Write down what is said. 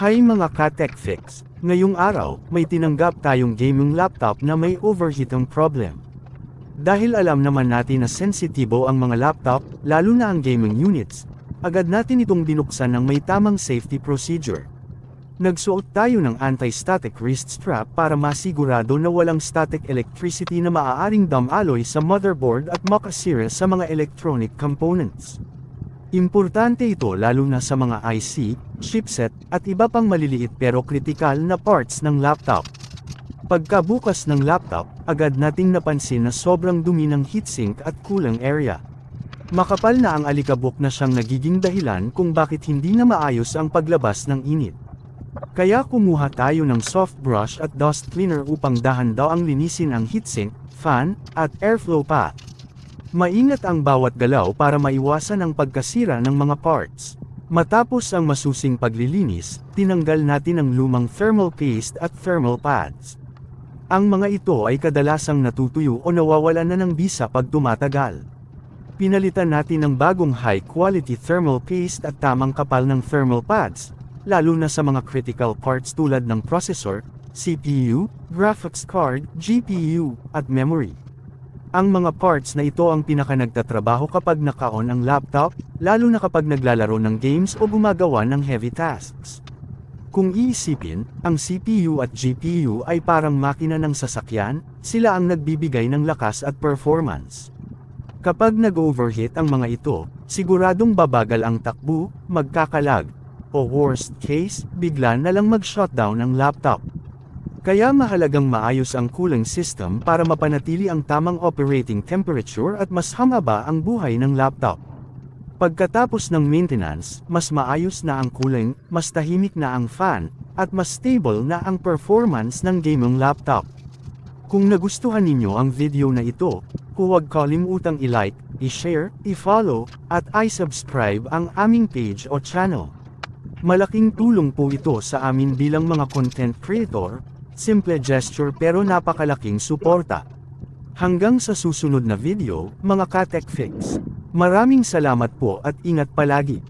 Hi mga ka-tech fix! Ngayong araw, may tinanggap tayong gaming laptop na may overheating problem. Dahil alam naman natin na sensitibo ang mga laptop, lalo na ang gaming units, agad natin itong binuksan ng may tamang safety procedure. Nagsuot tayo ng anti-static wrist strap para masigurado na walang static electricity na maaaring dumaloy sa motherboard at makasira sa mga electronic components. Importante ito lalo na sa mga IC, chipset, at iba pang maliliit pero kritikal na parts ng laptop. Pagkabukas ng laptop, agad nating napansin na sobrang dumi ng heatsink at cooling area. Makapal na ang alikabok na siyang nagiging dahilan kung bakit hindi na maayos ang paglabas ng init. Kaya kumuha tayo ng soft brush at dust cleaner upang dahan-daang linisin ang heatsink, fan, at airflow path. Maingat ang bawat galaw para maiwasan ang pagkasira ng mga parts. Matapos ang masusing paglilinis, tinanggal natin ang lumang thermal paste at thermal pads. Ang mga ito ay kadalasang natutuyo o nawawalan na ng bisa pag tumatagal. Pinalitan natin ng bagong high-quality thermal paste at tamang kapal ng thermal pads, lalo na sa mga critical parts tulad ng processor, CPU, graphics card, GPU, at memory. Ang mga parts na ito ang pinaka-nagtatrabaho kapag naka-on ang laptop, lalo na kapag naglalaro ng games o gumagawa ng heavy tasks. Kung iisipin, ang CPU at GPU ay parang makina ng sasakyan, sila ang nagbibigay ng lakas at performance. Kapag nag-overheat ang mga ito, siguradong babagal ang takbo, magkakalag, o worst case, bigla na lang mag-shutdown ang laptop. Kaya mahalagang maayos ang cooling system para mapanatili ang tamang operating temperature at mas humaba ang buhay ng laptop. Pagkatapos ng maintenance, mas maayos na ang cooling, mas tahimik na ang fan, at mas stable na ang performance ng gaming laptop. Kung nagustuhan ninyo ang video na ito, huwag kalimutang i-like, i-share, i-follow, at i-subscribe ang aming page o channel. Malaking tulong po ito sa amin bilang mga content creator. Simple gesture pero napakalaking suporta. Hanggang sa susunod na video, mga ka-tech fix. Maraming salamat po at ingat palagi.